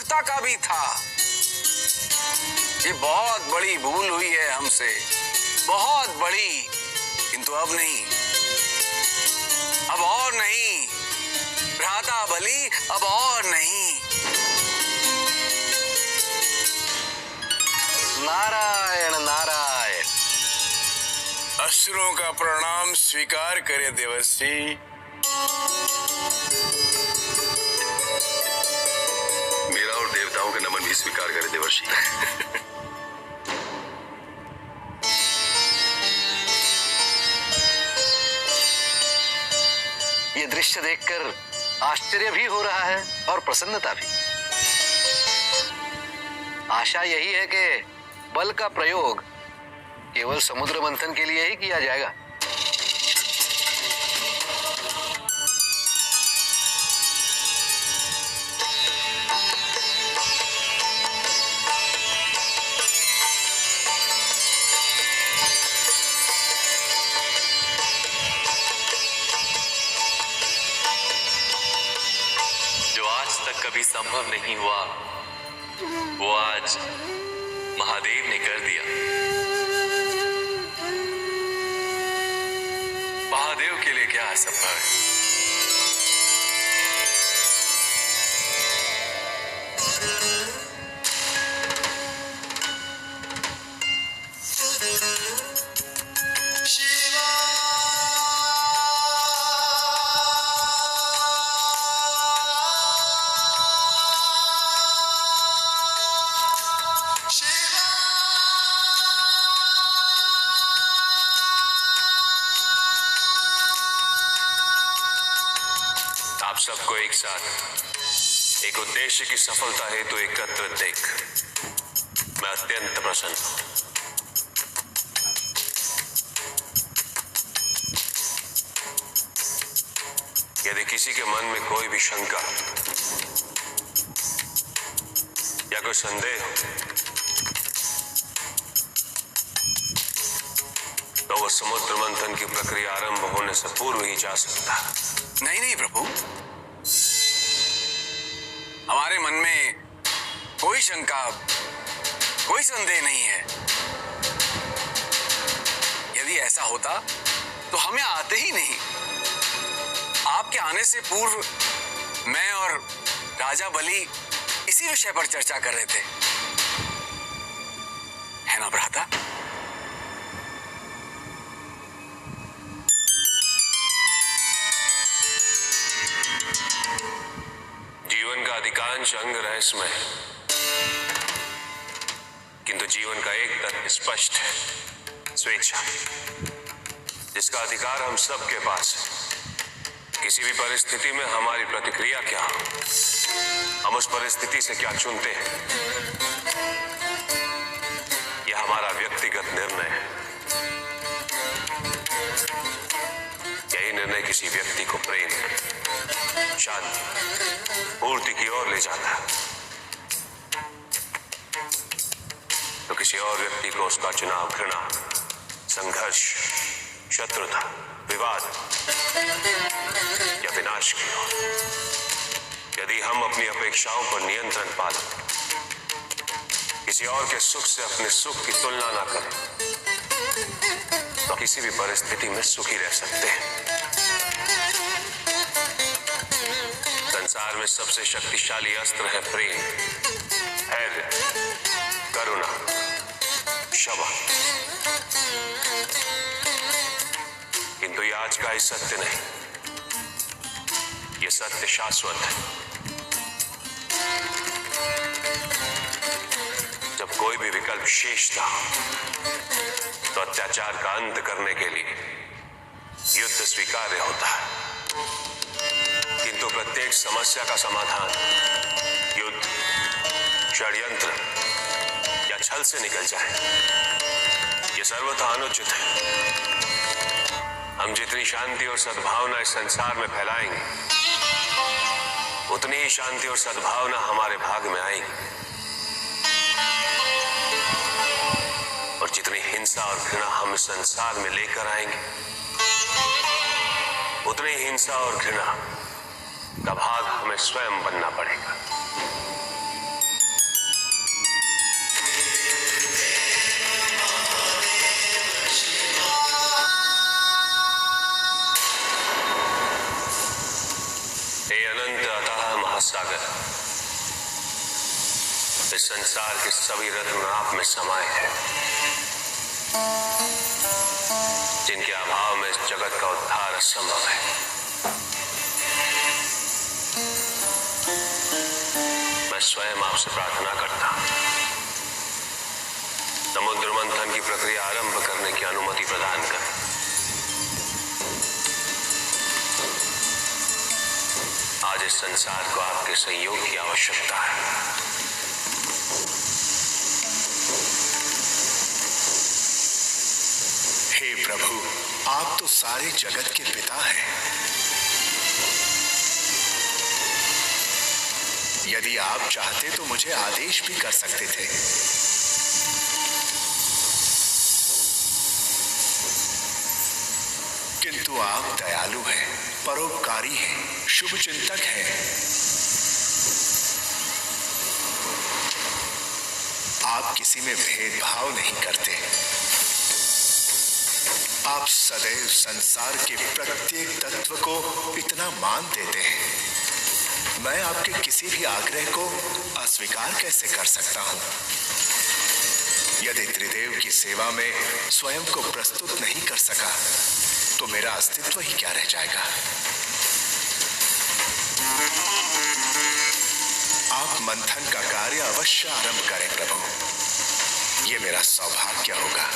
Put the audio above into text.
आवश्यकता का भी था। ये बहुत बड़ी भूल हुई है हमसे, बहुत बड़ी, किंतु अब नहीं, अब और नहीं भ्राता बलि, अब और नहीं। नारायण नारायण। असुरों का प्रणाम स्वीकार करें देवर्षि। मेरा और देवताओं का नमन भी स्वीकार करें देवर्षि। ये दृश्य देखकर आश्चर्य भी हो रहा है और प्रसन्नता भी। आशा यही है कि बल का प्रयोग केवल समुद्र मंथन के लिए ही किया जाएगा। जो आज तक कभी संभव नहीं हुआ, वो आज महादेव ने कर दिया। महादेव के लिए क्या असंभव है? आप सबको एक साथ एक उद्देश्य की सफलता हेतु एकत्र देख मैं अत्यंत प्रसन्न हूं। यदि किसी के मन में कोई भी शंका या कोई संदेह हो तो वो समुद्र मंथन की प्रक्रिया आरंभ होने से पूर्व ही जा सकता है। नहीं नहीं प्रभु, हमारे मन में कोई शंका, कोई संदेह नहीं है। यदि ऐसा होता तो हमें आते ही नहीं। आपके आने से पूर्व मैं और राजा बलि इसी विषय पर चर्चा कर रहे थे, है ना भ्राता? जीवन का अधिकांश अंग रहस्यमय है, किंतु जीवन का एक तत्व स्पष्ट है, स्वेच्छा, जिसका अधिकार हम सबके पास है। किसी भी परिस्थिति में हमारी प्रतिक्रिया क्या हो, हम उस परिस्थिति से क्या चुनते हैं, यह हमारा व्यक्तिगत निर्णय है। यही निर्णय किसी व्यक्ति को प्रेम, शांति, पूर्ति की ओर ले जाता है, तो किसी और व्यक्ति को उसका चुनाव घृणा, संघर्ष, शत्रुता, विवाद या विनाश की ओर। यदि हम अपनी अपेक्षाओं पर नियंत्रण पालें, किसी और के सुख से अपने सुख की तुलना ना करें, तो किसी भी परिस्थिति में सुखी रह सकते हैं। संसार में सबसे शक्तिशाली अस्त्र है प्रेम, धैर्य, करुणा, क्षमा। किंतु ये आज का ही सत्य नहीं, ये सत्य शाश्वत है। जब कोई भी विकल्प शेष था तो अत्याचार का अंत करने के लिए युद्ध स्वीकार्य होता है, किंतु प्रत्येक समस्या का समाधान युद्ध, षड्यंत्र या छल से निकल जाए, यह सर्वथा अनुचित है। हम जितनी शांति और सद्भावना इस संसार में फैलाएंगे, उतनी ही शांति और सद्भावना हमारे भाग में आएगी, और जितनी हिंसा और घृणा हम इस संसार में लेकर आएंगे, उतनी हिंसा और घृणा का भाग हमें स्वयं बनना पड़ेगा। इस संसार के सभी रत्न आप में समाये हैं, जिनके अभाव में इस जगत का उद्धार असंभव है। मैं स्वयं आपसे प्रार्थना करता हूं, समुद्र मंथन की प्रक्रिया आरंभ करने की अनुमति प्रदान कर। आज इस संसार को आपके सहयोग की आवश्यकता है। हे प्रभु, आप तो सारे जगत के पिता हैं। यदि आप चाहते तो मुझे आदेश भी कर सकते थे। किंतु आप दयालु हैं, परोपकारी हैं, शुभ चिंतक हैं। आप किसी में भेदभाव नहीं करते। आप सदैव संसार के प्रत्येक तत्व को इतना मान देते हैं। मैं आपके किसी भी आग्रह को अस्वीकार कैसे कर सकता हूं? यदि त्रिदेव की सेवा में स्वयं को प्रस्तुत नहीं कर सका तो मेरा अस्तित्व ही क्या रह जाएगा? आप मंथन का कार्य अवश्य आरंभ करें प्रभु, ये मेरा सौभाग्य होगा।